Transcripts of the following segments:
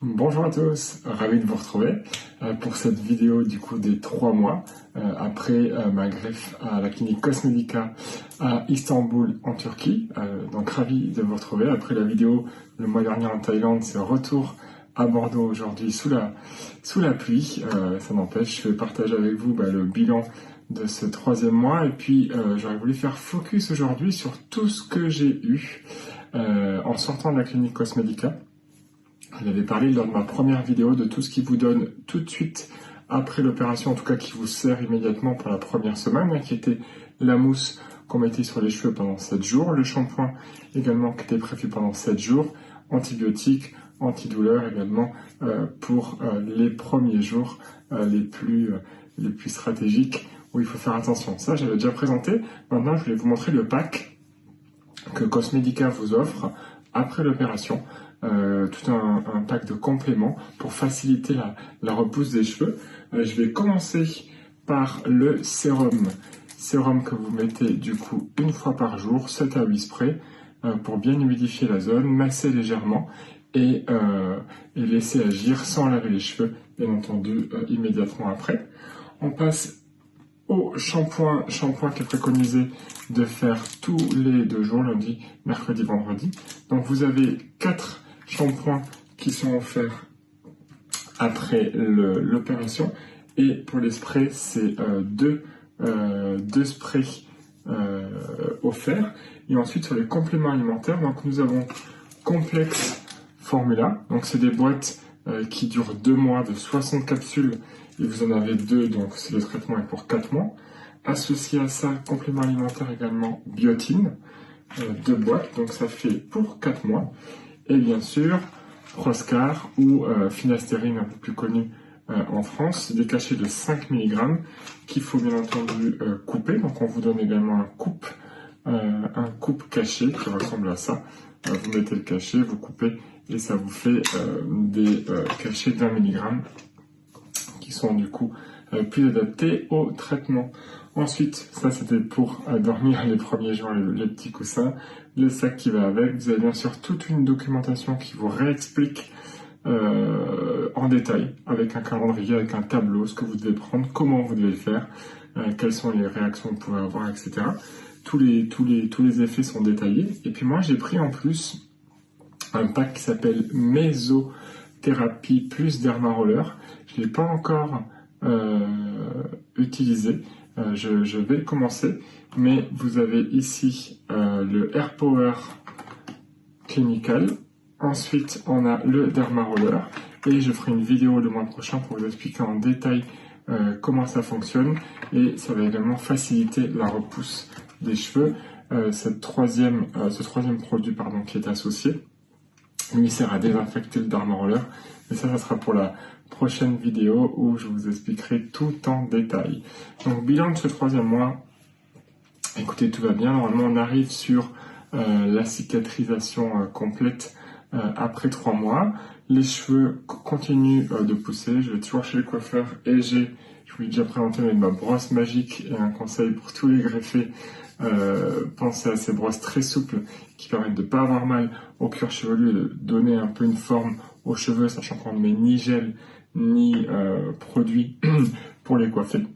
Bonjour à tous, ravi de vous retrouver pour cette vidéo du coup des 3 mois après ma greffe à la clinique Cosmedica à Istanbul en Turquie. Donc ravi de vous retrouver après la vidéo le mois dernier en Thaïlande, c'est retour à Bordeaux aujourd'hui sous la pluie. Ça n'empêche, je vais partager avec vous le bilan de ce 3e mois et puis j'aurais voulu faire focus aujourd'hui sur tout ce que j'ai eu en sortant de la clinique Cosmedica. J'avais parlé lors de ma première vidéo de tout ce qui vous donne tout de suite après l'opération, en tout cas qui vous sert immédiatement pour la première semaine, qui était la mousse qu'on mettait sur les cheveux pendant 7 jours, le shampoing également qui était prévu pendant 7 jours, antibiotiques, antidouleurs également pour les premiers jours les plus stratégiques où il faut faire attention. Ça, j'avais déjà présenté. Maintenant, je voulais vous montrer le pack que Cosmedica vous offre après l'opération. Tout un pack de compléments pour faciliter la repousse des cheveux. Je vais commencer par le sérum que vous mettez du coup une fois par jour, 7 à 8 sprays pour bien humidifier la zone, masser légèrement et laisser agir sans laver les cheveux, bien entendu immédiatement après. On passe au shampoing qui est préconisé de faire tous les 2 jours, lundi, mercredi, vendredi. Donc vous avez 4 shampoings qui sont offerts après l'opération. Et pour les sprays, c'est deux sprays offerts. Et ensuite, sur les compléments alimentaires, donc nous avons Complex Formula. Donc c'est des boîtes qui durent 2 mois de 60 capsules. Et vous en avez 2, donc c'est le traitement est pour 4 mois. Associé à ça, complément alimentaire également Biotine, 2 boîtes, donc ça fait pour 4 mois. Et bien sûr, Proscar ou Finastérine, un peu plus connu en France, des cachets de 5 mg qu'il faut bien entendu couper. Donc on vous donne également un coupe cachet qui ressemble à ça. Vous mettez le cachet, vous coupez et ça vous fait des cachets d'1 mg qui sont du coup plus adaptés au traitement. Ensuite, ça c'était pour dormir les premiers jours, les petits coussins, le sac qui va avec. Vous avez bien sûr toute une documentation qui vous réexplique en détail, avec un calendrier, avec un tableau, ce que vous devez prendre, comment vous devez le faire, quelles sont les réactions que vous pouvez avoir, etc. Tous les effets sont détaillés. Et puis moi j'ai pris en plus un pack qui s'appelle Mésothérapie plus Dermaroller. Je ne l'ai pas encore utilisé. Je vais commencer, mais vous avez ici le Air Power Clinical. Ensuite, on a le Dermaroller et je ferai une vidéo le mois prochain pour vous expliquer en détail comment ça fonctionne et ça va également faciliter la repousse des cheveux. Ce troisième produit qui est associé, lui sert à désinfecter le Dermaroller, mais ça sera pour la prochaine vidéo où je vous expliquerai tout en détail. Donc bilan de ce 3e mois, écoutez, tout va bien. Normalement on arrive sur la cicatrisation complète après 3 mois. Les cheveux continuent de pousser. Je vais toujours chez le coiffeur et je vous l'ai déjà présenté avec ma brosse magique et un conseil pour tous les greffés. Pensez à ces brosses très souples qui permettent de ne pas avoir mal au cuir chevelu et de donner un peu une forme aux cheveux, sachant qu'on ne met ni gel ni produit pour les coiffer.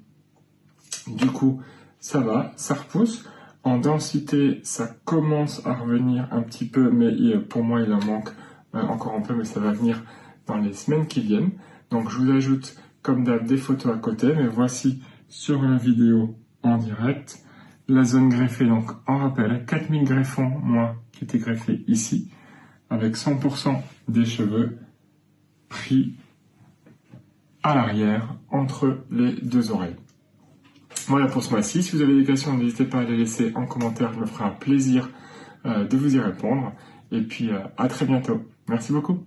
Du coup, ça va, ça repousse. En densité, ça commence à revenir un petit peu, mais pour moi, il en manque encore un peu, mais ça va venir dans les semaines qui viennent. Donc, je vous ajoute, comme d'hab, des photos à côté, mais voici sur la vidéo en direct la zone greffée. Donc, en rappel, 4000 greffons, moi, qui étaient greffés ici, avec 100% des cheveux pris à l'arrière, entre les 2 oreilles. Voilà pour ce mois-ci. Si vous avez des questions, n'hésitez pas à les laisser en commentaire. Je me ferai un plaisir de vous y répondre. Et puis, à très bientôt. Merci beaucoup.